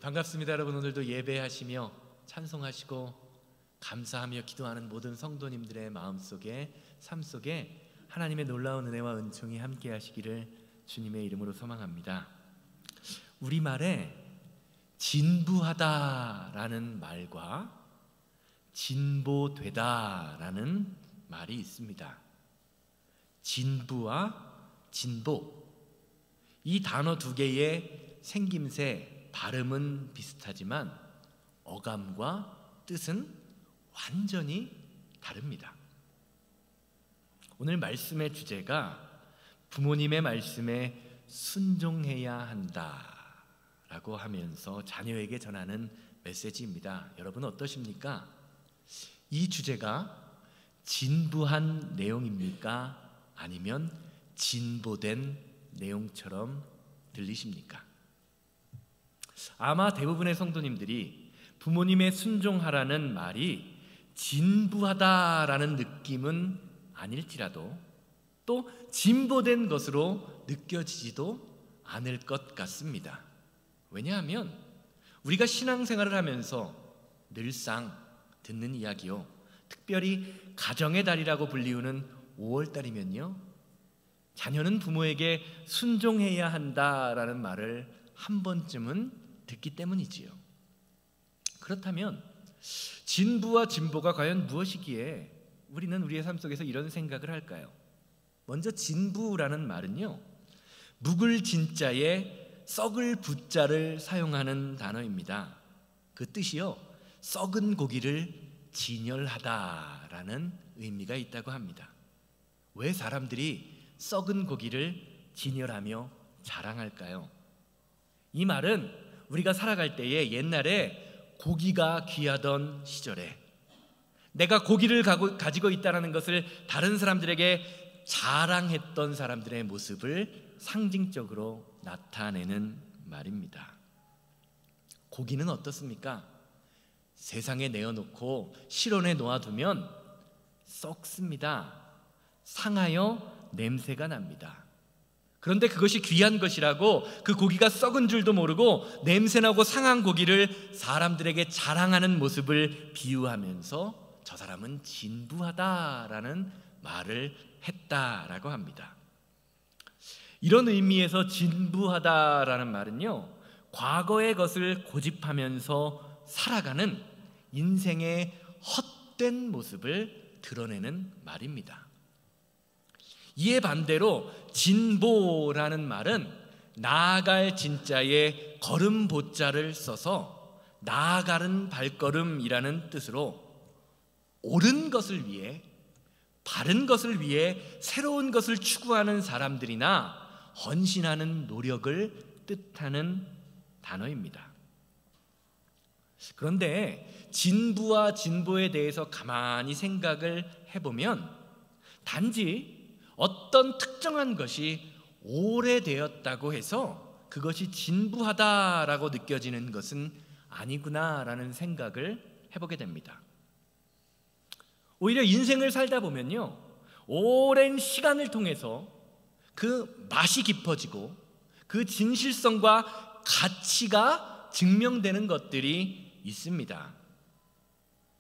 반갑습니다. 여러분, 오늘도 예배하시며 찬송하시고 감사하며 기도하는 모든 성도님들의 마음속에, 삶 속에 하나님의 놀라운 은혜와 은총이 함께 하시기를 주님의 이름으로 소망합니다. 우리말에 진부하다라는 말과 진보되다라는 말이 있습니다. 진부와 진보, 이 단어 두 개의 생김새, 발음은 비슷하지만 어감과 뜻은 완전히 다릅니다. 오늘 말씀의 주제가 부모님의 말씀에 순종해야 한다라고 하면서 자녀에게 전하는 메시지입니다. 여러분 어떠십니까? 이 주제가 진부한 내용입니까? 아니면 진보된 내용처럼 들리십니까? 아마 대부분의 성도님들이 부모님의 순종하라는 말이 진부하다라는 느낌은 아닐지라도 또 진보된 것으로 느껴지지도 않을 것 같습니다. 왜냐하면 우리가 신앙생활을 하면서 늘상 듣는 이야기요, 특별히 가정의 달이라고 불리우는 5월달이면요, 자녀는 부모에게 순종해야 한다라는 말을 한 번쯤은 듣기 때문이지요. 그렇다면 진부와 진보가 과연 무엇이기에 우리는 우리의 삶 속에서 이런 생각을 할까요? 먼저 진부라는 말은요, 묵을 진자에 썩을 부자를 사용하는 단어입니다. 그 뜻이요, 썩은 고기를 진열하다라는 의미가 있다고 합니다. 왜 사람들이 썩은 고기를 진열하며 자랑할까요? 이 말은 우리가 살아갈 때에 옛날에 고기가 귀하던 시절에 내가 고기를 가지고 있다는 것을 다른 사람들에게 자랑했던 사람들의 모습을 상징적으로 나타내는 말입니다. 고기는 어떻습니까? 세상에 내어놓고 실온에 놓아두면 썩습니다. 상하여 냄새가 납니다. 그런데 그것이 귀한 것이라고 그 고기가 썩은 줄도 모르고 냄새나고 상한 고기를 사람들에게 자랑하는 모습을 비유하면서 저 사람은 진부하다라는 말을 했다라고 합니다. 이런 의미에서 진부하다라는 말은요, 과거의 것을 고집하면서 살아가는 인생의 헛된 모습을 드러내는 말입니다. 이에 반대로 진보라는 말은 나아갈 진자에 걸음 보자를 써서 나아가는 발걸음이라는 뜻으로 옳은 것을 위해, 바른 것을 위해 새로운 것을 추구하는 사람들이나 헌신하는 노력을 뜻하는 단어입니다. 그런데 진부와 진보에 대해서 가만히 생각을 해보면 단지 어떤 특정한 것이 오래되었다고 해서 그것이 진부하다라고 느껴지는 것은 아니구나라는 생각을 해보게 됩니다. 오히려 인생을 살다 보면요, 오랜 시간을 통해서 그 맛이 깊어지고 그 진실성과 가치가 증명되는 것들이 있습니다.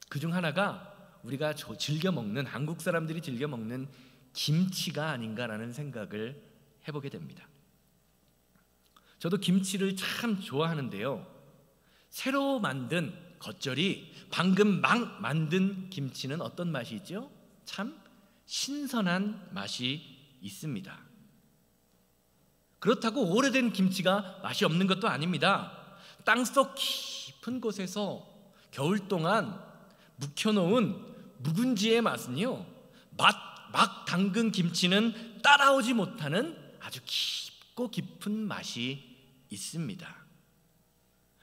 그중 하나가 우리가 즐겨 먹는, 한국 사람들이 즐겨 먹는 김치가 아닌가라는 생각을 해보게 됩니다. 저도 김치를 참 좋아하는데요, 새로 만든, 겉절이 방금 막 만든 김치는 어떤 맛이 있죠? 참 신선한 맛이 있습니다. 그렇다고 오래된 김치가 맛이 없는 것도 아닙니다. 땅속 깊은 곳에서 겨울 동안 묵혀놓은 묵은지의 맛은요, 막 담근 김치는 따라오지 못하는 아주 깊고 깊은 맛이 있습니다.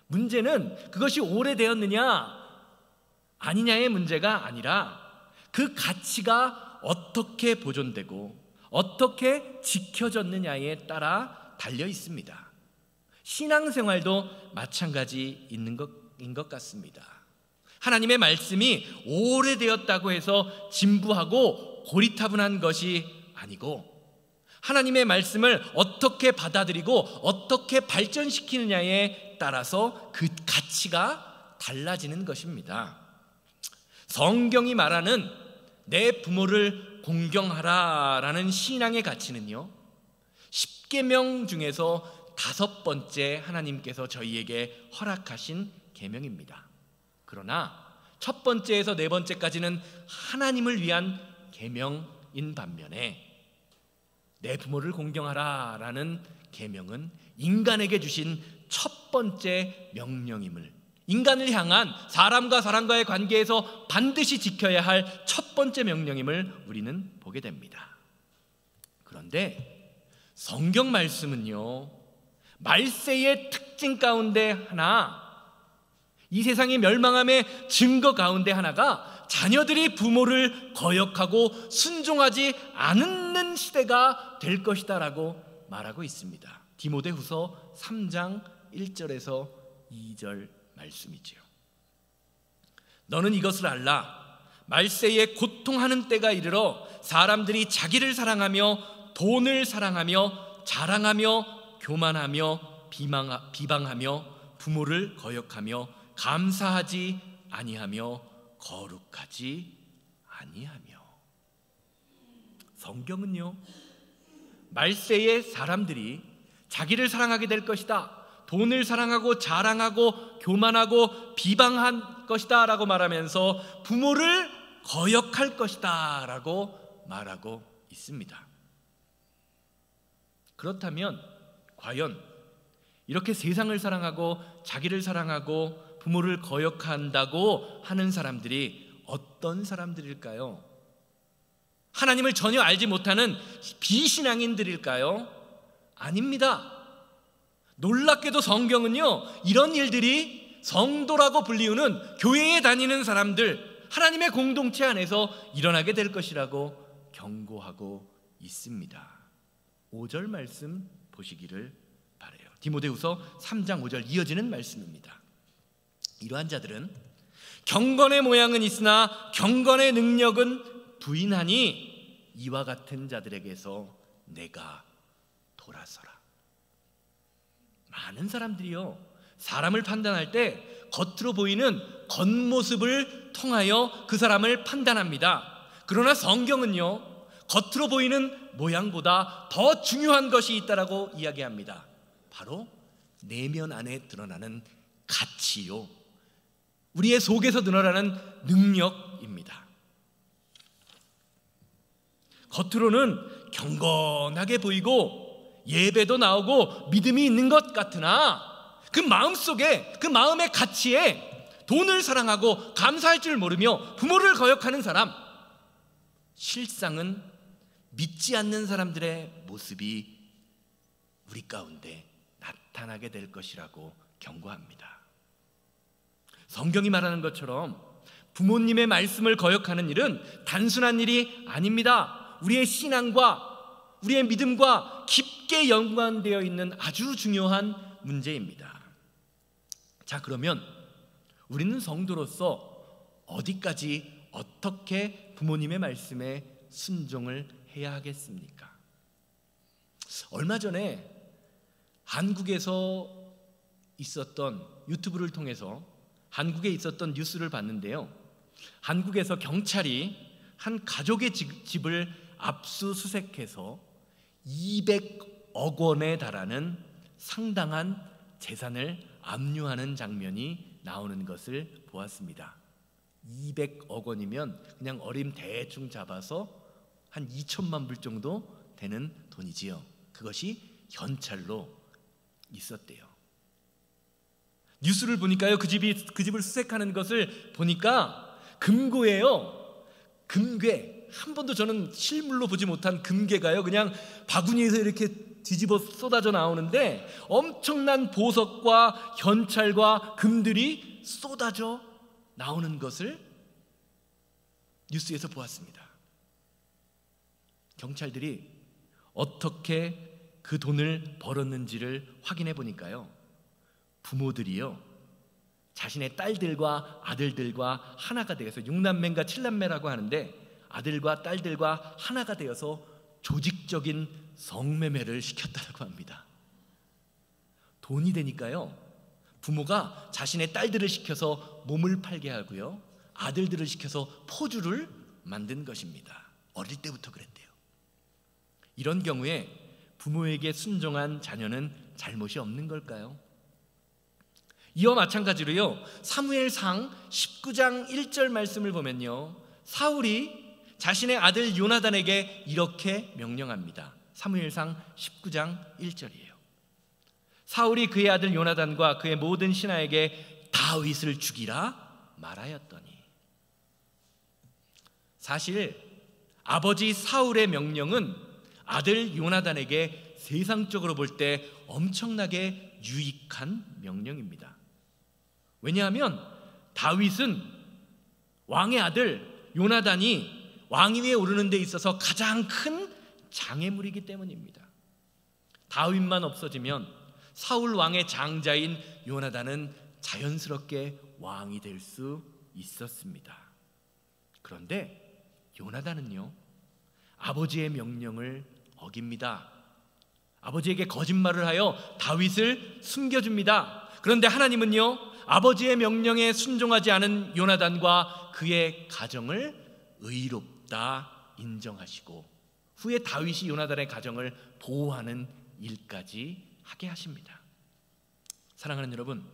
문제는 그것이 오래되었느냐 아니냐의 문제가 아니라 그 가치가 어떻게 보존되고 어떻게 지켜졌느냐에 따라 달려 있습니다. 신앙생활도 마찬가지인 것 같습니다. 하나님의 말씀이 오래되었다고 해서 진부하고 고리타분한 것이 아니고, 하나님의 말씀을 어떻게 받아들이고 어떻게 발전시키느냐에 따라서 그 가치가 달라지는 것입니다. 성경이 말하는 내 부모를 공경하라라는 신앙의 가치는요, 10계명 중에서 5번째 하나님께서 저희에게 허락하신 계명입니다. 그러나 첫 번째에서 네 번째까지는 하나님을 위한 계명인 반면에 내 부모를 공경하라라는 계명은 인간에게 주신 첫 번째 명령임을, 인간을 향한 사람과 사람과의 관계에서 반드시 지켜야 할 첫 번째 명령임을 우리는 보게 됩니다. 그런데 성경 말씀은요, 말세의 특징 가운데 하나, 이 세상의 멸망함의 증거 가운데 하나가 자녀들이 부모를 거역하고 순종하지 않는 시대가 될 것이다 라고 말하고 있습니다. 디모데후서 3장 1절에서 2절 말씀이지요. 너는 이것을 알라. 말세에 고통하는 때가 이르러 사람들이 자기를 사랑하며 돈을 사랑하며 자랑하며 교만하며 비방하며 부모를 거역하며 감사하지 아니하며 거룩하지 아니하며. 성경은요, 말세에 사람들이 자기를 사랑하게 될 것이다, 돈을 사랑하고 자랑하고 교만하고 비방할 것이다 라고 말하면서 부모를 거역할 것이다 라고 말하고 있습니다. 그렇다면 과연 이렇게 세상을 사랑하고 자기를 사랑하고 부모를 거역한다고 하는 사람들이 어떤 사람들일까요? 하나님을 전혀 알지 못하는 비신앙인들일까요? 아닙니다. 놀랍게도 성경은요, 이런 일들이 성도라고 불리우는 교회에 다니는 사람들, 하나님의 공동체 안에서 일어나게 될 것이라고 경고하고 있습니다. 5절 말씀 보시기를 바라요. 디모데후서 3장 5절 이어지는 말씀입니다. 이러한 자들은 경건의 모양은 있으나 경건의 능력은 부인하니 이와 같은 자들에게서 내가 돌아서라. 많은 사람들이요, 사람을 판단할 때 겉으로 보이는 겉모습을 통하여 그 사람을 판단합니다. 그러나 성경은요, 겉으로 보이는 모양보다 더 중요한 것이 있다라고 이야기합니다. 바로 내면 안에 드러나는 가치요, 우리의 속에서 드러나는 능력입니다. 겉으로는 경건하게 보이고 예배도 나오고 믿음이 있는 것 같으나 그 마음속에, 그 마음의 가치에 돈을 사랑하고 감사할 줄 모르며 부모를 거역하는 사람, 실상은 믿지 않는 사람들의 모습이 우리 가운데 나타나게 될 것이라고 경고합니다. 성경이 말하는 것처럼 부모님의 말씀을 거역하는 일은 단순한 일이 아닙니다. 우리의 신앙과 우리의 믿음과 깊게 연관되어 있는 아주 중요한 문제입니다. 자, 그러면 우리는 성도로서 어디까지 어떻게 부모님의 말씀에 순종을 해야 하겠습니까? 얼마 전에 한국에서 있었던, 유튜브를 통해서 한국에 있었던 뉴스를 봤는데요, 한국에서 경찰이 한 가족의 집을 압수수색해서 200억 원에 달하는 상당한 재산을 압류하는 장면이 나오는 것을 보았습니다. 200억 원이면 그냥 어림 대충 잡아서 한 2천만 불 정도 되는 돈이지요. 그것이 현찰로 있었대요. 뉴스를 보니까요, 그 집을 수색하는 것을 보니까 금고예요. 금괴. 한 번도 저는 실물로 보지 못한 금괴가요, 그냥 바구니에서 이렇게 뒤집어 쏟아져 나오는데 엄청난 보석과 현찰과 금들이 쏟아져 나오는 것을 뉴스에서 보았습니다. 경찰들이 어떻게 그 돈을 벌었는지를 확인해 보니까요, 부모들이요, 자신의 딸들과 아들들과 하나가 되어서 6남매인가 7남매라고 하는데 아들과 딸들과 하나가 되어서 조직적인 성매매를 시켰다고 합니다. 돈이 되니까요, 부모가 자신의 딸들을 시켜서 몸을 팔게 하고요, 아들들을 시켜서 포주를 만든 것입니다. 어릴 때부터 그랬대요. 이런 경우에 부모에게 순종한 자녀는 잘못이 없는 걸까요? 이와 마찬가지로요, 사무엘상 19장 1절 말씀을 보면요, 사울이 자신의 아들 요나단에게 이렇게 명령합니다. 사무엘상 19장 1절이에요. 사울이 그의 아들 요나단과 그의 모든 신하에게 다윗을 죽이라 말하였더니. 사실 아버지 사울의 명령은 아들 요나단에게 세상적으로 볼 때 엄청나게 유익한 명령입니다. 왜냐하면 다윗은 왕의 아들 요나단이 왕위에 오르는 데 있어서 가장 큰 장애물이기 때문입니다. 다윗만 없어지면 사울 왕의 장자인 요나단은 자연스럽게 왕이 될 수 있었습니다. 그런데 요나단은요, 아버지의 명령을 어깁니다. 아버지에게 거짓말을 하여 다윗을 숨겨줍니다. 그런데 하나님은요, 아버지의 명령에 순종하지 않은 요나단과 그의 가정을 의롭다 인정하시고 후에 다윗이 요나단의 가정을 보호하는 일까지 하게 하십니다. 사랑하는 여러분,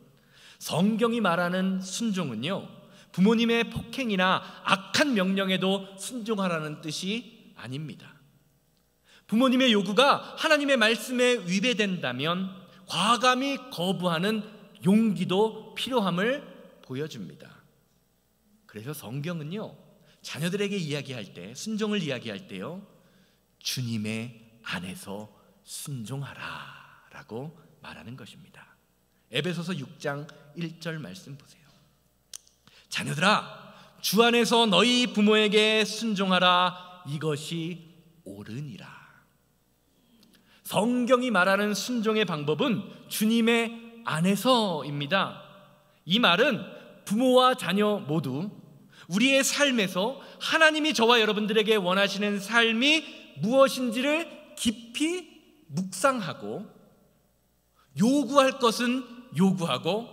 성경이 말하는 순종은요, 부모님의 폭행이나 악한 명령에도 순종하라는 뜻이 아닙니다. 부모님의 요구가 하나님의 말씀에 위배된다면 과감히 거부하는 용기도 필요함을 보여줍니다. 그래서 성경은요, 자녀들에게 이야기할 때, 순종을 이야기할 때요, 주님의 안에서 순종하라 라고 말하는 것입니다. 에베소서 6장 1절 말씀 보세요. 자녀들아, 주 안에서 너희 부모에게 순종하라. 이것이 옳으니라. 성경이 말하는 순종의 방법은 주님의 안에서입니다. 이 말은 부모와 자녀 모두 우리의 삶에서 하나님이 저와 여러분들에게 원하시는 삶이 무엇인지를 깊이 묵상하고, 요구할 것은 요구하고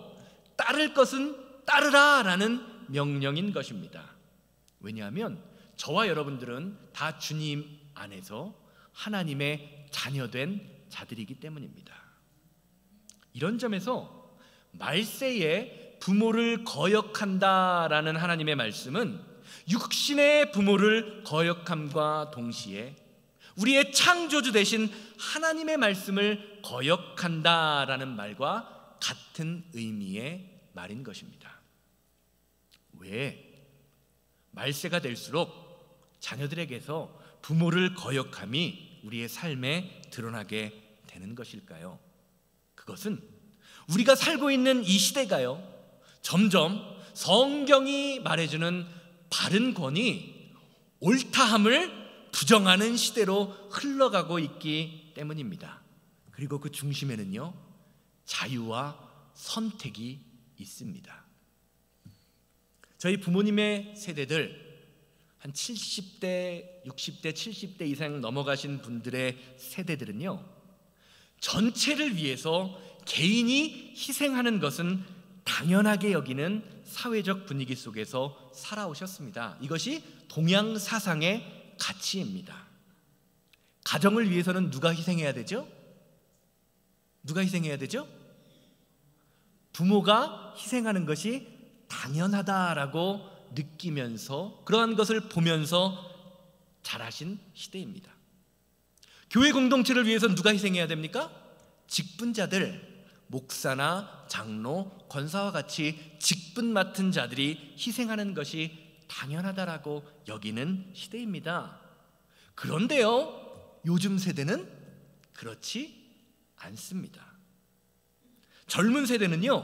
따를 것은 따르라 라는 명령인 것입니다. 왜냐하면 저와 여러분들은 다 주님 안에서 하나님의 자녀된 자들이기 때문입니다. 이런 점에서 말세에 부모를 거역한다라는 하나님의 말씀은 육신의 부모를 거역함과 동시에 우리의 창조주 되신 하나님의 말씀을 거역한다라는 말과 같은 의미의 말인 것입니다. 왜 말세가 될수록 자녀들에게서 부모를 거역함이 우리의 삶에 드러나게 되는 것일까요? 그것은 우리가 살고 있는 이 시대가요, 점점 성경이 말해주는 바른 권위, 옳다함을 부정하는 시대로 흘러가고 있기 때문입니다. 그리고 그 중심에는요, 자유와 선택이 있습니다. 저희 부모님의 세대들, 한 70대, 60대, 70대 이상 넘어가신 분들의 세대들은요, 전체를 위해서 개인이 희생하는 것은 당연하게 여기는 사회적 분위기 속에서 살아오셨습니다. 이것이 동양 사상의 가치입니다. 가정을 위해서는 누가 희생해야 되죠? 누가 희생해야 되죠? 부모가 희생하는 것이 당연하다라고 느끼면서, 그러한 것을 보면서 자라신 시대입니다. 교회 공동체를 위해서는 누가 희생해야 됩니까? 직분자들, 목사나 장로, 권사와 같이 직분 맡은 자들이 희생하는 것이 당연하다라고 여기는 시대입니다. 그런데요, 요즘 세대는 그렇지 않습니다. 젊은 세대는요,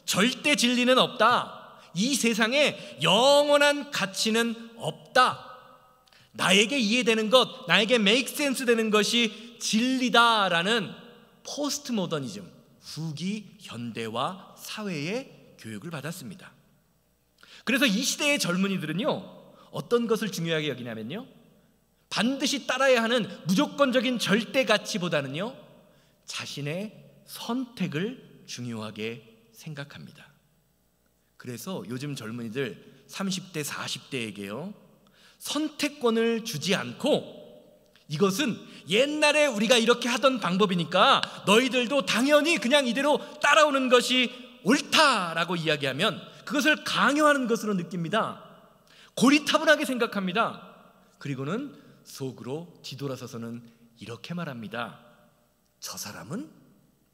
절대 진리는 없다, 이 세상에 영원한 가치는 없다, 나에게 이해되는 것, 나에게 make sense 되는 것이 진리다라는 포스트 모더니즘, 후기 현대화 사회의 교육을 받았습니다. 그래서 이 시대의 젊은이들은요, 어떤 것을 중요하게 여기냐면요, 반드시 따라야 하는 무조건적인 절대 가치보다는요, 자신의 선택을 중요하게 생각합니다. 그래서 요즘 젊은이들 30대, 40대에게요, 선택권을 주지 않고 이것은 옛날에 우리가 이렇게 하던 방법이니까 너희들도 당연히 그냥 이대로 따라오는 것이 옳다라고 이야기하면 그것을 강요하는 것으로 느낍니다. 고리타분하게 생각합니다. 그리고는 속으로 뒤돌아서서는 이렇게 말합니다. 저 사람은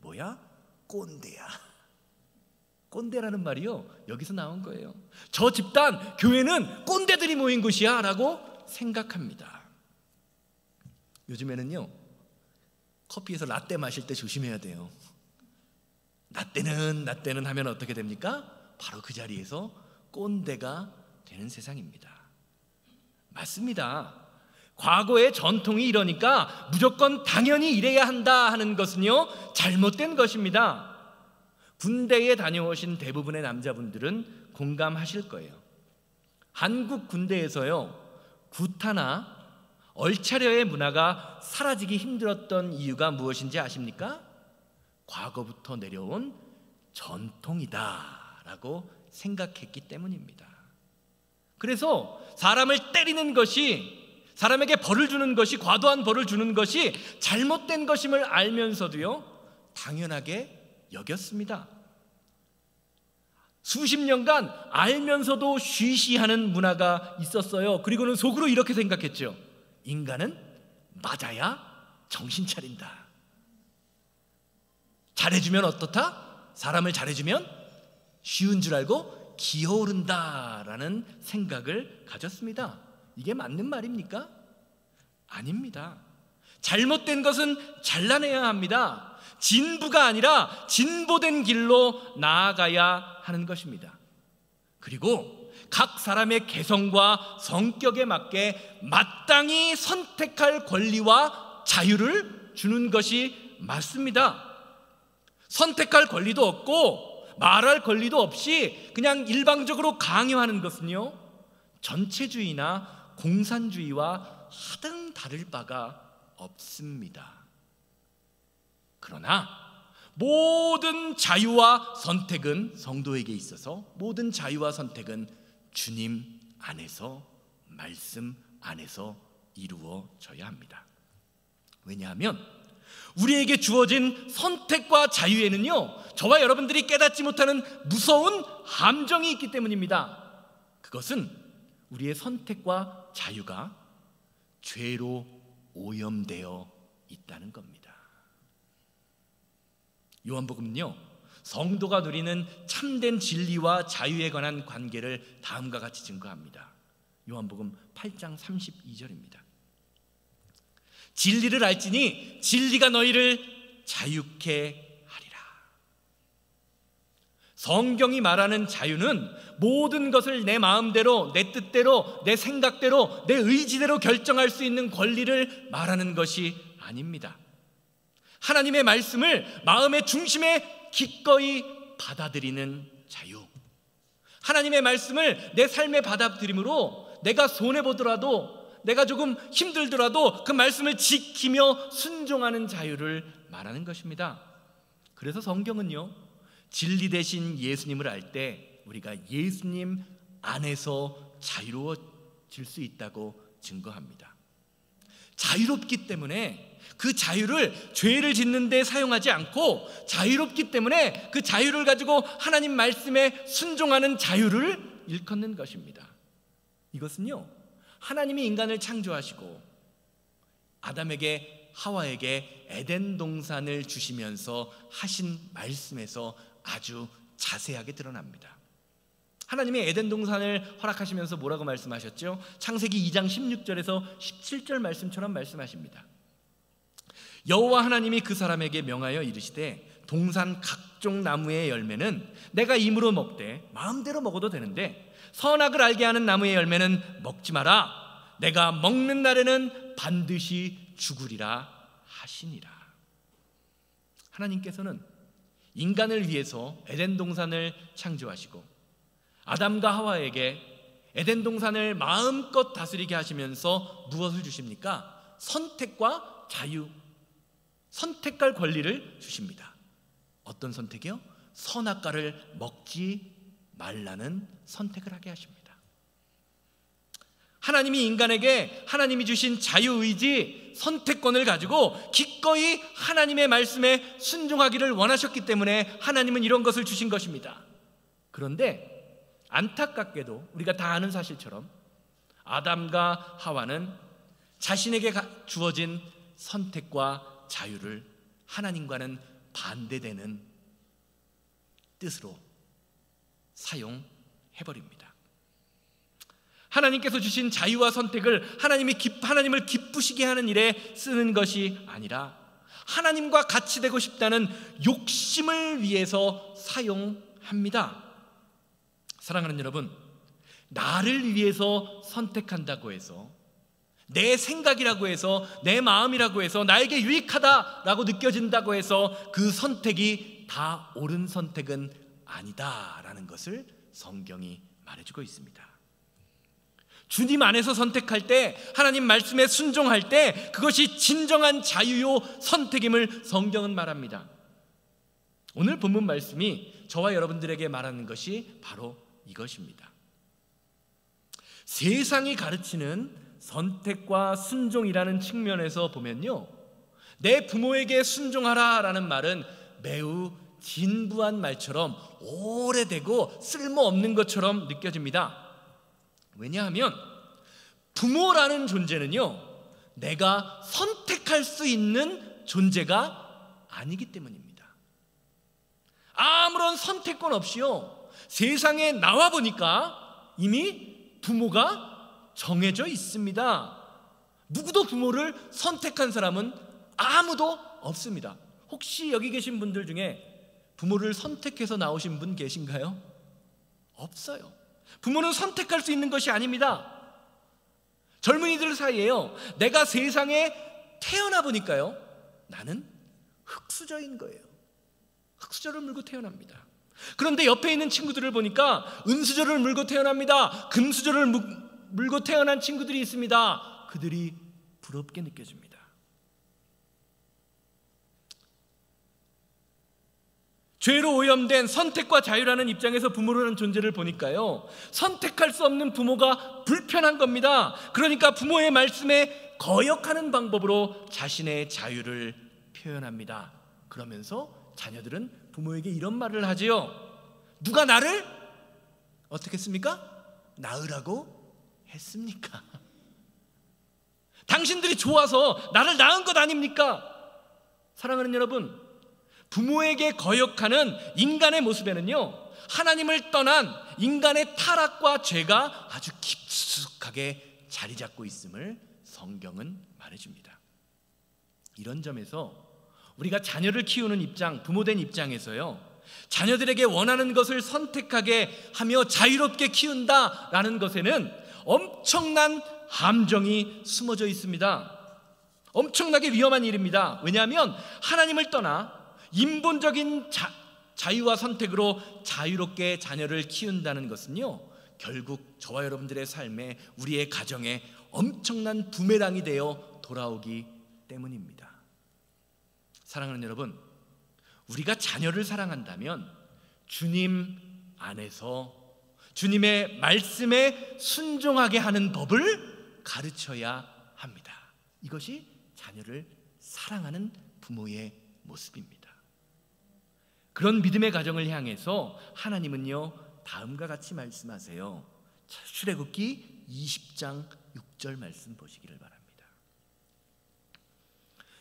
뭐야? 꼰대야. 꼰대라는 말이요, 여기서 나온 거예요. 저 집단, 교회는 꼰대들이 모인 곳이야 라고 생각합니다. 요즘에는요, 커피에서 라떼 마실 때 조심해야 돼요. 라떼는 하면 어떻게 됩니까? 바로 그 자리에서 꼰대가 되는 세상입니다. 맞습니다. 과거의 전통이 이러니까 무조건 당연히 이래야 한다 하는 것은요, 잘못된 것입니다. 군대에 다녀오신 대부분의 남자분들은 공감하실 거예요. 한국 군대에서요, 구타나 얼차려의 문화가 사라지기 힘들었던 이유가 무엇인지 아십니까? 과거부터 내려온 전통이다라고 생각했기 때문입니다. 그래서 사람을 때리는 것이, 사람에게 벌을 주는 것이, 과도한 벌을 주는 것이 잘못된 것임을 알면서도요, 당연하게 여겼습니다. 수십 년간 알면서도 쉬쉬하는 문화가 있었어요. 그리고는 속으로 이렇게 생각했죠. 인간은 맞아야 정신 차린다. 잘해주면 어떻다? 사람을 잘해주면 쉬운 줄 알고 기어오른다라는 생각을 가졌습니다. 이게 맞는 말입니까? 아닙니다. 잘못된 것은 잘라내야 합니다. 진부가 아니라 진보된 길로 나아가야 하는 것입니다. 그리고 각 사람의 개성과 성격에 맞게 마땅히 선택할 권리와 자유를 주는 것이 맞습니다. 선택할 권리도 없고 말할 권리도 없이 그냥 일방적으로 강요하는 것은요, 전체주의나 공산주의와 하등 다를 바가 없습니다. 그러나 모든 자유와 선택은, 성도에게 있어서 모든 자유와 선택은 주님 안에서, 말씀 안에서 이루어져야 합니다. 왜냐하면 우리에게 주어진 선택과 자유에는요, 저와 여러분들이 깨닫지 못하는 무서운 함정이 있기 때문입니다. 그것은 우리의 선택과 자유가 죄로 오염되어 있다는 겁니다. 요한복음은요, 성도가 누리는 참된 진리와 자유에 관한 관계를 다음과 같이 증거합니다. 요한복음 8장 32절입니다. 진리를 알지니 진리가 너희를 자유케 하리라. 성경이 말하는 자유는 모든 것을 내 마음대로, 내 뜻대로, 내 생각대로, 내 의지대로 결정할 수 있는 권리를 말하는 것이 아닙니다. 하나님의 말씀을 마음의 중심에 기꺼이 받아들이는 자유, 하나님의 말씀을 내 삶에 받아들임으로 내가 손해보더라도, 내가 조금 힘들더라도 그 말씀을 지키며 순종하는 자유를 말하는 것입니다. 그래서 성경은요, 진리 대신 예수님을 알 때 우리가 예수님 안에서 자유로워질 수 있다고 증거합니다. 자유롭기 때문에 그 자유를 죄를 짓는 데 사용하지 않고, 자유롭기 때문에 그 자유를 가지고 하나님 말씀에 순종하는 자유를 일컫는 것입니다. 이것은요, 하나님이 인간을 창조하시고 아담에게, 하와에게 에덴 동산을 주시면서 하신 말씀에서 아주 자세하게 드러납니다. 하나님이 에덴 동산을 허락하시면서 뭐라고 말씀하셨죠? 창세기 2장 16절에서 17절 말씀처럼 말씀하십니다. 여호와 하나님이 그 사람에게 명하여 이르시되 동산 각종 나무의 열매는 내가 임으로 먹되 마음대로 먹어도 되는데 선악을 알게 하는 나무의 열매는 먹지 마라. 내가 먹는 날에는 반드시 죽으리라 하시니라. 하나님께서는 인간을 위해서 에덴 동산을 창조하시고 아담과 하와에게 에덴 동산을 마음껏 다스리게 하시면서 무엇을 주십니까? 선택과 자유, 선택할 권리를 주십니다. 어떤 선택이요? 선악과를 먹지 말라는 선택을 하게 하십니다. 하나님이 인간에게 하나님이 주신 자유의지, 선택권을 가지고 기꺼이 하나님의 말씀에 순종하기를 원하셨기 때문에 하나님은 이런 것을 주신 것입니다. 그런데 안타깝게도 우리가 다 아는 사실처럼 아담과 하와는 자신에게 주어진 선택과 자유를 하나님과는 반대되는 뜻으로 사용해버립니다. 하나님께서 주신 자유와 선택을 하나님을 기쁘시게 하는 일에 쓰는 것이 아니라 하나님과 같이 되고 싶다는 욕심을 위해서 사용합니다. 사랑하는 여러분, 나를 위해서 선택한다고 해서, 내 생각이라고 해서, 내 마음이라고 해서, 나에게 유익하다라고 느껴진다고 해서 그 선택이 다 옳은 선택은 아니다라는 것을 성경이 말해주고 있습니다. 주님 안에서 선택할 때, 하나님 말씀에 순종할 때 그것이 진정한 자유요 선택임을 성경은 말합니다. 오늘 본문 말씀이 저와 여러분들에게 말하는 것이 바로 이것입니다. 세상이 가르치는 선택과 순종이라는 측면에서 보면요, 내 부모에게 순종하라라는 말은 매우 진부한 말처럼 오래되고 쓸모없는 것처럼 느껴집니다. 왜냐하면 부모라는 존재는요, 내가 선택할 수 있는 존재가 아니기 때문입니다. 아무런 선택권 없이요, 세상에 나와 보니까 이미 부모가 정해져 있습니다. 누구도 부모를 선택한 사람은 아무도 없습니다. 혹시 여기 계신 분들 중에 부모를 선택해서 나오신 분 계신가요? 없어요. 부모는 선택할 수 있는 것이 아닙니다. 젊은이들 사이에요, 내가 세상에 태어나 보니까요, 나는 흙수저인 거예요. 흙수저를 물고 태어납니다. 그런데 옆에 있는 친구들을 보니까 은수저를 물고 태어납니다. 금수저를 물고 태어난 친구들이 있습니다. 그들이 부럽게 느껴집니다. 죄로 오염된 선택과 자유라는 입장에서 부모라는 존재를 보니까요, 선택할 수 없는 부모가 불편한 겁니다. 그러니까 부모의 말씀에 거역하는 방법으로 자신의 자유를 표현합니다. 그러면서 자녀들은 부모에게 이런 말을 하지요. 누가 나를 어떻게 했습니까? 낳으라고 했습니까? 당신들이 좋아서 나를 낳은 것 아닙니까? 사랑하는 여러분, 부모에게 거역하는 인간의 모습에는요, 하나님을 떠난 인간의 타락과 죄가 아주 깊숙하게 자리 잡고 있음을 성경은 말해줍니다. 이런 점에서 우리가 자녀를 키우는 입장, 부모된 입장에서요, 자녀들에게 원하는 것을 선택하게 하며 자유롭게 키운다라는 것에는 엄청난 함정이 숨어져 있습니다. 엄청나게 위험한 일입니다. 왜냐하면 하나님을 떠나 인본적인 자유와 선택으로 자유롭게 자녀를 키운다는 것은요, 결국 저와 여러분들의 삶에, 우리의 가정에 엄청난 부메랑이 되어 돌아오기 때문입니다. 사랑하는 여러분, 우리가 자녀를 사랑한다면 주님 안에서 주님의 말씀에 순종하게 하는 법을 가르쳐야 합니다. 이것이 자녀를 사랑하는 부모의 모습입니다. 그런 믿음의 가정을 향해서 하나님은요, 다음과 같이 말씀하세요. 출애굽기 20장 6절 말씀 보시기를 바랍니다.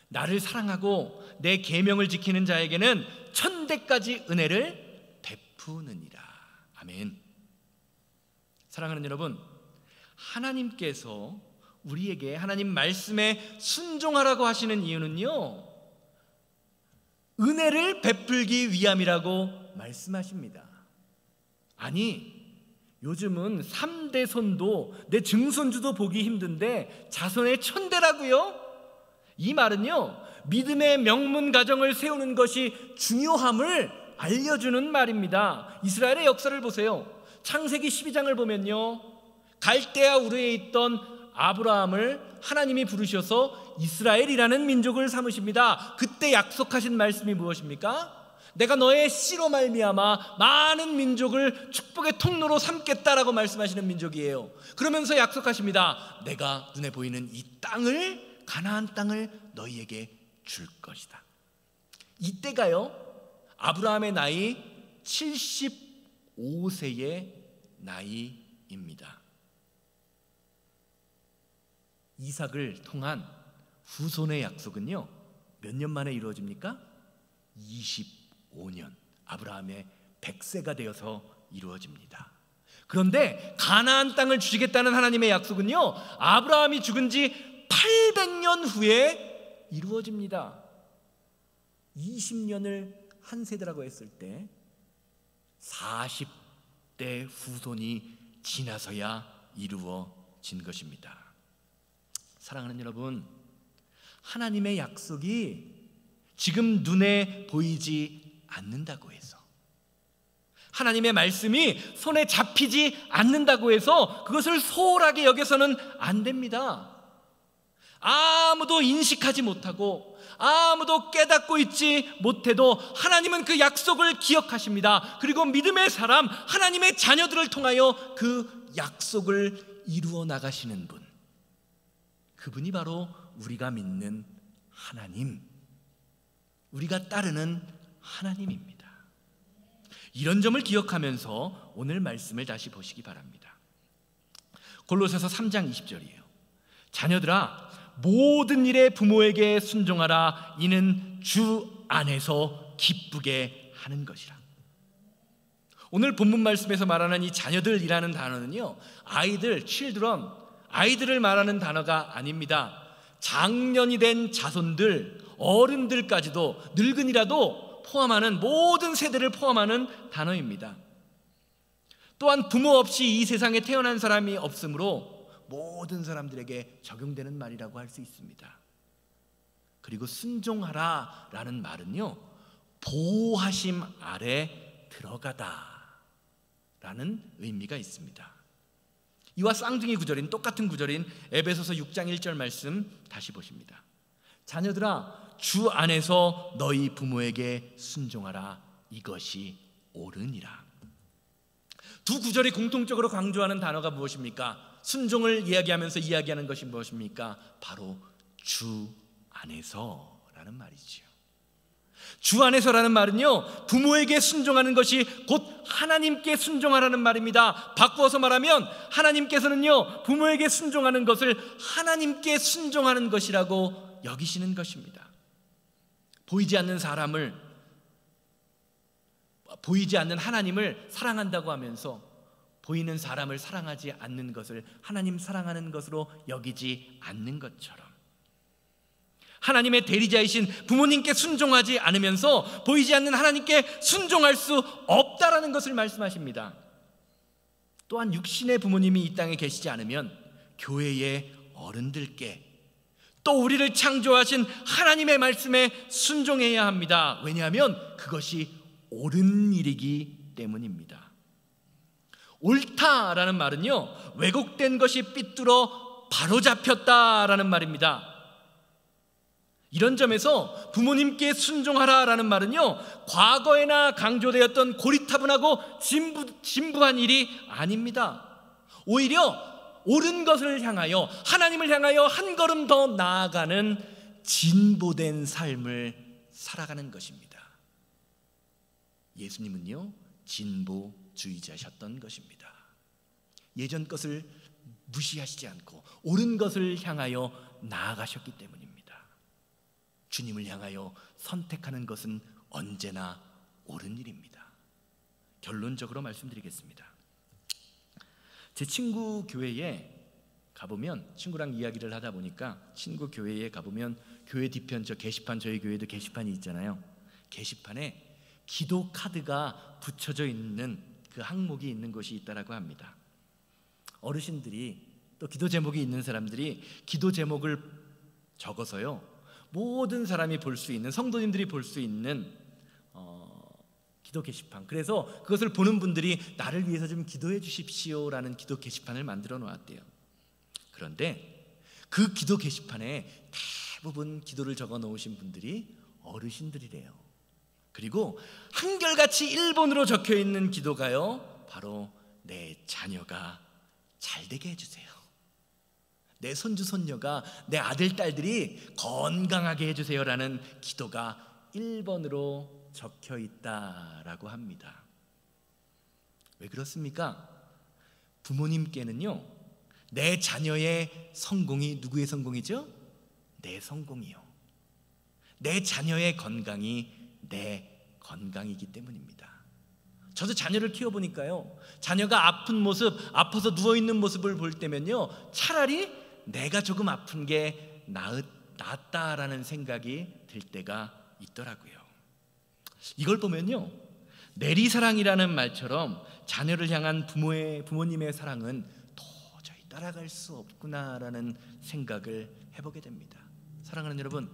나를 사랑하고 내 계명을 지키는 자에게는 천대까지 은혜를 베푸느니라. 아멘. 사랑하는 여러분, 하나님께서 우리에게 하나님 말씀에 순종하라고 하시는 이유는요, 은혜를 베풀기 위함이라고 말씀하십니다. 아니, 요즘은 3대 손도 내 증손주도 보기 힘든데 자손의 천대라고요? 이 말은요, 믿음의 명문 가정을 세우는 것이 중요함을 알려주는 말입니다. 이스라엘의 역사를 보세요. 창세기 12장을 보면요, 갈대아 우르에 있던 아브라함을 하나님이 부르셔서 이스라엘이라는 민족을 삼으십니다. 그때 약속하신 말씀이 무엇입니까? 내가 너의 씨로 말미암아 많은 민족을 축복의 통로로 삼겠다라고 말씀하시는 민족이에요. 그러면서 약속하십니다. 내가 눈에 보이는 이 땅을, 가나안 땅을 너희에게 줄 것이다. 이때가요, 아브라함의 나이 75세의 나이입니다. 이삭을 통한 후손의 약속은요, 몇 년 만에 이루어집니까? 25년, 아브라함의 100세가 되어서 이루어집니다. 그런데 가나안 땅을 주시겠다는 하나님의 약속은요, 아브라함이 죽은 지 800년 후에 이루어집니다. 20년을 한 세대라고 했을 때 40대 후손이 지나서야 이루어진 것입니다. 사랑하는 여러분, 하나님의 약속이 지금 눈에 보이지 않는다고 해서, 하나님의 말씀이 손에 잡히지 않는다고 해서 그것을 소홀하게 여겨서는 안 됩니다. 아무도 인식하지 못하고 아무도 깨닫고 있지 못해도 하나님은 그 약속을 기억하십니다. 그리고 믿음의 사람, 하나님의 자녀들을 통하여 그 약속을 이루어 나가시는 분, 그분이 바로 우리가 믿는 하나님, 우리가 따르는 하나님입니다. 이런 점을 기억하면서 오늘 말씀을 다시 보시기 바랍니다. 골로새서 3장 20절이에요. 자녀들아, 모든 일에 부모에게 순종하라. 이는 주 안에서 기쁘게 하는 것이라. 오늘 본문 말씀에서 말하는 이 자녀들이라는 단어는요, 아이들, children, 아이들을 말하는 단어가 아닙니다. 장년이 된 자손들, 어른들까지도, 늙은이라도 포함하는, 모든 세대를 포함하는 단어입니다. 또한 부모 없이 이 세상에 태어난 사람이 없으므로 모든 사람들에게 적용되는 말이라고 할 수 있습니다. 그리고 순종하라 라는 말은요, 보호하심 아래 들어가다 라는 의미가 있습니다. 이와 쌍둥이 구절인, 똑같은 구절인 에베소서 6장 1절 말씀 다시 보십니다. 자녀들아, 주 안에서 너희 부모에게 순종하라. 이것이 옳으니라. 두 구절이 공통적으로 강조하는 단어가 무엇입니까? 순종을 이야기하면서 이야기하는 것이 무엇입니까? 바로 주 안에서라는 말이지요. 주 안에서라는 말은요, 부모에게 순종하는 것이 곧 하나님께 순종하라는 말입니다. 바꾸어서 말하면 하나님께서는요, 부모에게 순종하는 것을 하나님께 순종하는 것이라고 여기시는 것입니다. 보이지 않는 사람을, 보이지 않는 하나님을 사랑한다고 하면서 보이는 사람을 사랑하지 않는 것을 하나님 사랑하는 것으로 여기지 않는 것처럼, 하나님의 대리자이신 부모님께 순종하지 않으면서 보이지 않는 하나님께 순종할 수 없다라는 것을 말씀하십니다. 또한 육신의 부모님이 이 땅에 계시지 않으면 교회의 어른들께, 또 우리를 창조하신 하나님의 말씀에 순종해야 합니다. 왜냐하면 그것이 옳은 일이기 때문입니다. 옳다라는 말은요, 왜곡된 것이 삐뚤어 바로잡혔다라는 말입니다. 이런 점에서 부모님께 순종하라라는 말은요, 과거에나 강조되었던 고리타분하고 진부한 일이 아닙니다. 오히려 옳은 것을 향하여, 하나님을 향하여 한 걸음 더 나아가는 진보된 삶을 살아가는 것입니다. 예수님은요, 진보주의자셨던 것입니다. 예전 것을 무시하시지 않고 옳은 것을 향하여 나아가셨기 때문입니다. 주님을 향하여 선택하는 것은 언제나 옳은 일입니다. 결론적으로 말씀드리겠습니다. 제 친구 교회에 가보면, 친구랑 이야기를 하다 보니까 친구 교회에 가보면 교회 뒤편, 저 게시판, 저희 교회도 게시판이 있잖아요. 게시판에 기도 카드가 붙여져 있는 그 항목이 있는 곳이 있다라고 합니다. 어르신들이, 또 기도 제목이 있는 사람들이 기도 제목을 적어서요, 모든 사람이 볼 수 있는, 성도님들이 볼 수 있는 기도 게시판. 그래서 그것을 보는 분들이 나를 위해서 좀 기도해 주십시오라는 기도 게시판을 만들어 놓았대요. 그런데 그 기도 게시판에 대부분 기도를 적어 놓으신 분들이 어르신들이래요. 그리고 한결같이 일본어로 적혀 있는 기도가요, 바로 내 자녀가 잘 되게 해주세요, 내 손주 손녀가, 내 아들 딸들이 건강하게 해주세요라는 기도가 1번으로 적혀 있다라고 합니다. 왜 그렇습니까? 부모님께는요, 내 자녀의 성공이 누구의 성공이죠? 내 성공이요. 내 자녀의 건강이 내 건강이기 때문입니다. 저도 자녀를 키워보니까요, 자녀가 아픈 모습, 아파서 누워있는 모습을 볼 때면요, 차라리 내가 조금 아픈 게 낫다라는 생각이 들 때가 있더라고요. 이걸 보면요, 내리사랑이라는 말처럼 자녀를 향한 부모님의 사랑은 도저히 따라갈 수 없구나라는 생각을 해보게 됩니다. 사랑하는 여러분,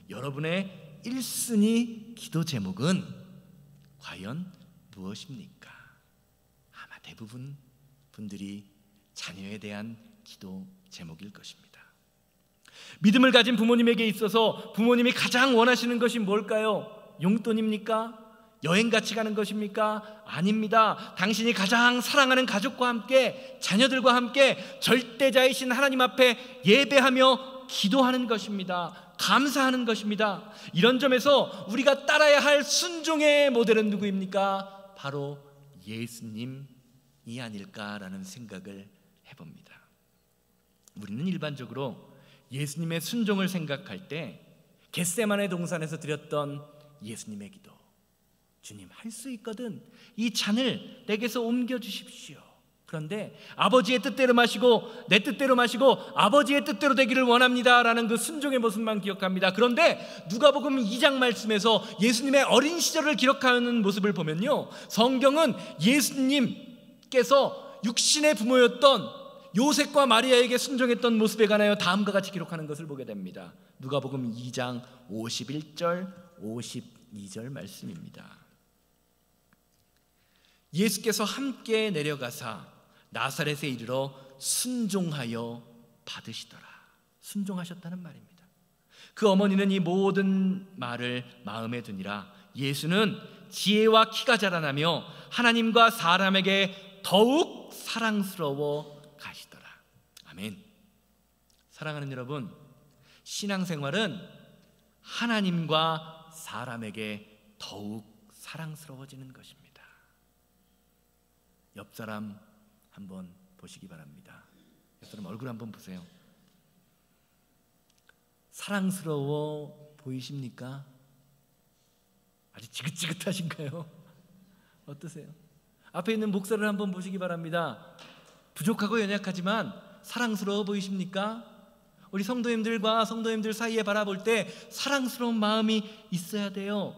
여러분의 1순위 기도 제목은 과연 무엇입니까? 아마 대부분 분들이 자녀에 대한 기도 제목일 것입니다. 믿음을 가진 부모님에게 있어서 부모님이 가장 원하시는 것이 뭘까요? 용돈입니까? 여행 같이 가는 것입니까? 아닙니다. 당신이 가장 사랑하는 가족과 함께, 자녀들과 함께 절대자이신 하나님 앞에 예배하며 기도하는 것입니다. 감사하는 것입니다. 이런 점에서 우리가 따라야 할 순종의 모델은 누구입니까? 바로 예수님이 아닐까라는 생각을 해봅니다. 우리는 일반적으로 예수님의 순종을 생각할 때 겟세마네 동산에서 드렸던 예수님의 기도, 주님, 할 수 있거든 이 잔을 내게서 옮겨주십시오. 그런데 아버지의 뜻대로 마시고 내 뜻대로 마시고 아버지의 뜻대로 되기를 원합니다라는 그 순종의 모습만 기억합니다. 그런데 누가복음 2장 말씀에서 예수님의 어린 시절을 기록하는 모습을 보면요, 성경은 예수님께서 육신의 부모였던 요셉과 마리아에게 순종했던 모습에 관하여 다음과 같이 기록하는 것을 보게 됩니다. 누가복음 2장 51절 52절 말씀입니다. 예수께서 함께 내려가사 나사렛에 이르러 순종하여 받으시더라. 순종하셨다는 말입니다. 그 어머니는 이 모든 말을 마음에 두니라. 예수는 지혜와 키가 자라나며 하나님과 사람에게 더욱 사랑스러워 가시더라. 아멘. 사랑하는 여러분, 신앙생활은 하나님과 사람에게 더욱 사랑스러워지는 것입니다. 옆 사람 한번 보시기 바랍니다. 옆 사람 얼굴 한번 보세요. 사랑스러워 보이십니까? 아주 지긋지긋하신가요? 어떠세요? 앞에 있는 목사를 한번 보시기 바랍니다. 부족하고 연약하지만 사랑스러워 보이십니까? 우리 성도님들과 성도님들 사이에 바라볼 때 사랑스러운 마음이 있어야 돼요.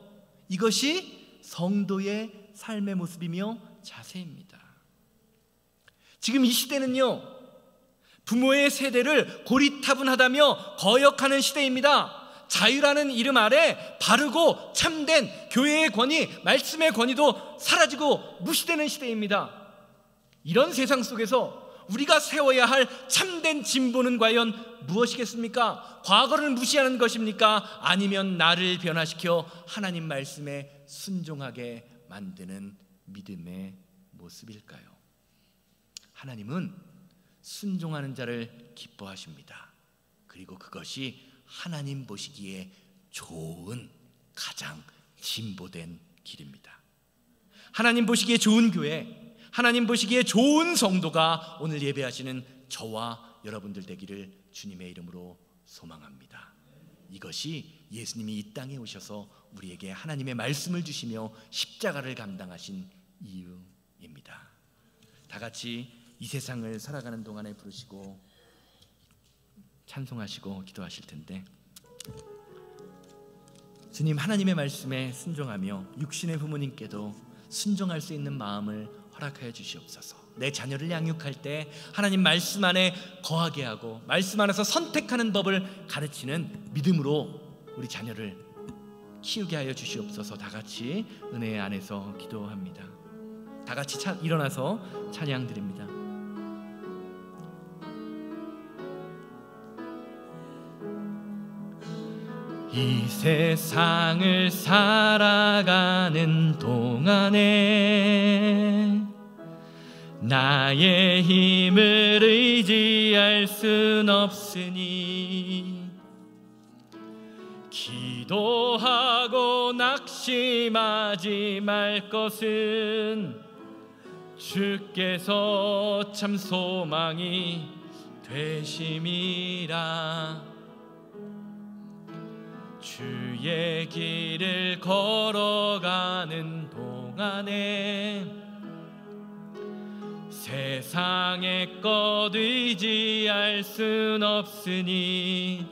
이것이 성도의 삶의 모습이며 자세입니다. 지금 이 시대는요, 부모의 세대를 고리타분하다며 거역하는 시대입니다. 자유라는 이름 아래 바르고 참된 교회의 권위, 말씀의 권위도 사라지고 무시되는 시대입니다. 이런 세상 속에서 우리가 세워야 할 참된 진보는 과연 무엇이겠습니까? 과거를 무시하는 것입니까? 아니면 나를 변화시켜 하나님 말씀에 순종하게 만드는 믿음의 모습일까요? 하나님은 순종하는 자를 기뻐하십니다. 그리고 그것이 하나님 보시기에 좋은, 가장 진보된 길입니다. 하나님 보시기에 좋은 교회, 하나님 보시기에 좋은 성도가 오늘 예배하시는 저와 여러분들 되기를 주님의 이름으로 소망합니다. 이것이 예수님이 이 땅에 오셔서 우리에게 하나님의 말씀을 주시며 십자가를 감당하신 이유입니다. 다 같이 이 세상을 살아가는 동안에 부르시고 찬송하시고 기도하실 텐데, 주님, 하나님의 말씀에 순종하며 육신의 부모님께도 순종할 수 있는 마음을 허락하여 주시옵소서. 내 자녀를 양육할 때 하나님 말씀 안에 거하게 하고 말씀 안에서 선택하는 법을 가르치는 믿음으로 우리 자녀를 키우게 하여 주시옵소서. 다 같이 은혜 안에서 기도합니다. 다 같이 일어나서 찬양 드립니다. 이 세상을 살아가는 동안에 나의 힘을 의지할 순 없으니 기도하고 낙심하지 말 것은 주께서 참 소망이 되심이라. 주의 길을 걸어가는 동안에 세상의 것 의지할 순 없으니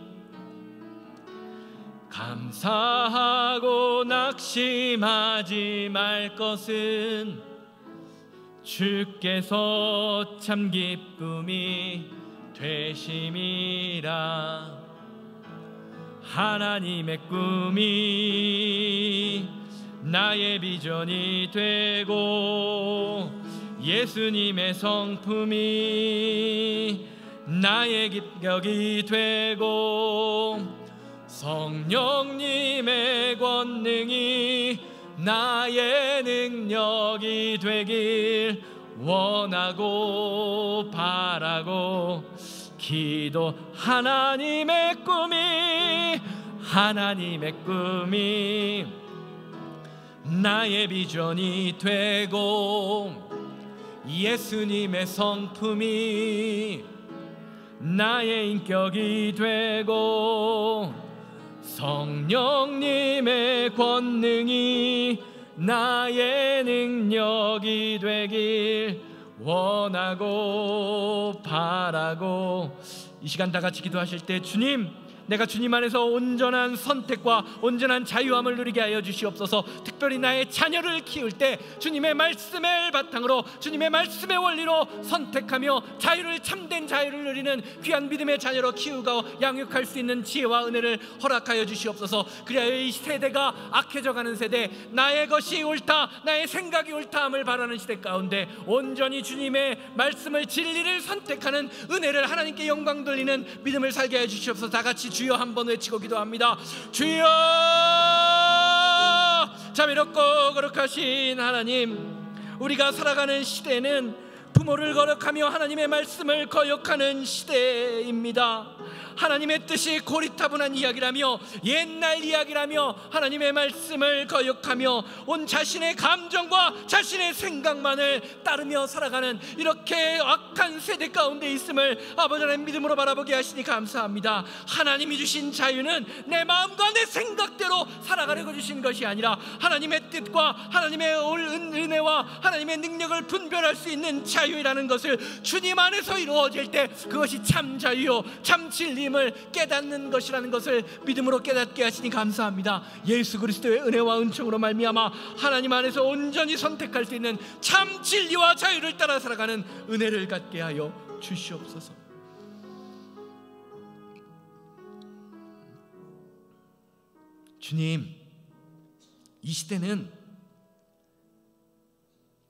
감사하고 낙심하지 말 것은 주께서 참 기쁨이 되심이라. 하나님의 꿈이 나의 비전이 되고 예수님의 성품이 나의 기억이 되고 성령님의 권능이 나의 능력이 되길 원하고 바라고 기도. 하나님의 꿈이 나의 비전이 되고 예수님의 성품이 나의 인격이 되고 성령님의 권능이 나의 능력이 되길 원하고 바라고. 이 시간 다 같이 기도하실 때 주님, 내가 주님 안에서 온전한 선택과 온전한 자유함을 누리게 하여 주시옵소서. 특별히 나의 자녀를 키울 때 주님의 말씀을 바탕으로 주님의 말씀의 원리로 선택하며 자유를, 참된 자유를 누리는 귀한 믿음의 자녀로 키우고 양육할 수 있는 지혜와 은혜를 허락하여 주시옵소서. 그리하여 이 세대가 악해져가는 세대, 나의 것이 옳다, 나의 생각이 옳다함을 바라는 시대 가운데 온전히 주님의 말씀을, 진리를 선택하는 은혜를, 하나님께 영광 돌리는 믿음을 살게 해 주시옵소서. 다 같이 주여 한번 외치고 기도합니다. 주여! 자비롭고 거룩하신 하나님, 우리가 살아가는 시대는 부모를 거역하며 하나님의 말씀을 거역하는 시대입니다. 하나님의 뜻이 고리타분한 이야기라며 옛날 이야기라며 하나님의 말씀을 거역하며 온 자신의 감정과 자신의 생각만을 따르며 살아가는 이렇게 악한 세대 가운데 있음을 아버지 하나님 믿음으로 바라보게 하시니 감사합니다. 하나님이 주신 자유는 내 마음과 내 생각대로 살아가려고 주신 것이 아니라 하나님의 뜻과 하나님의 은혜와 하나님의 능력을 분별할 수 있는 자유라는 것을 주님 안에서 이루어질 때 그것이 참 자유요 참 진리임을 깨닫는 것이라는 것을 믿음으로 깨닫게 하시니 감사합니다. 예수 그리스도의 은혜와 은총으로 말미암아 하나님 안에서 온전히 선택할 수 있는 참 진리와 자유를 따라 살아가는 은혜를 갖게 하여 주시옵소서. 주님, 이 시대는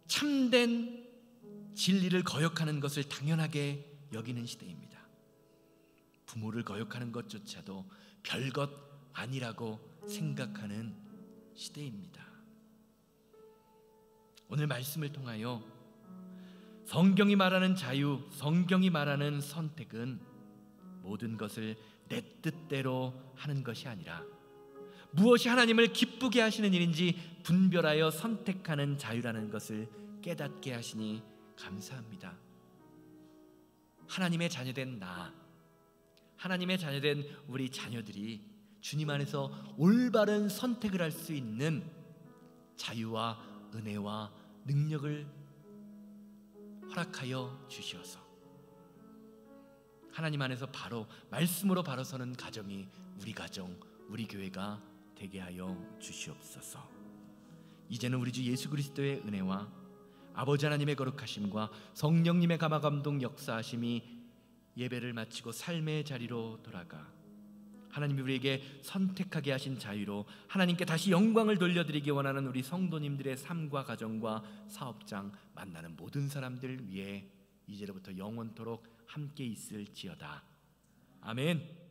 참된 진리를 거역하는 것을 당연하게 여기는 시대입니다. 부모를 거역하는 것조차도 별것 아니라고 생각하는 시대입니다. 오늘 말씀을 통하여 성경이 말하는 자유, 성경이 말하는 선택은 모든 것을 내 뜻대로 하는 것이 아니라 무엇이 하나님을 기쁘게 하시는 일인지 분별하여 선택하는 자유라는 것을 깨닫게 하시니 감사합니다. 하나님의 자녀된 나, 하나님의 자녀된 우리 자녀들이 주님 안에서 올바른 선택을 할 수 있는 자유와 은혜와 능력을 허락하여 주시어서 하나님 안에서 바로 말씀으로 바로 서는 가정이 우리 가정, 우리 교회가 되게 하여 주시옵소서. 이제는 우리 주 예수 그리스도의 은혜와 아버지 하나님의 거룩하심과 성령님의 감화감동 역사하심이 예배를 마치고 삶의 자리로 돌아가 하나님이 우리에게 선택하게 하신 자유로 하나님께 다시 영광을 돌려드리기 원하는 우리 성도님들의 삶과 가정과 사업장 만나는 모든 사람들 위해 이제로부터 영원토록 함께 있을지어다. 아멘.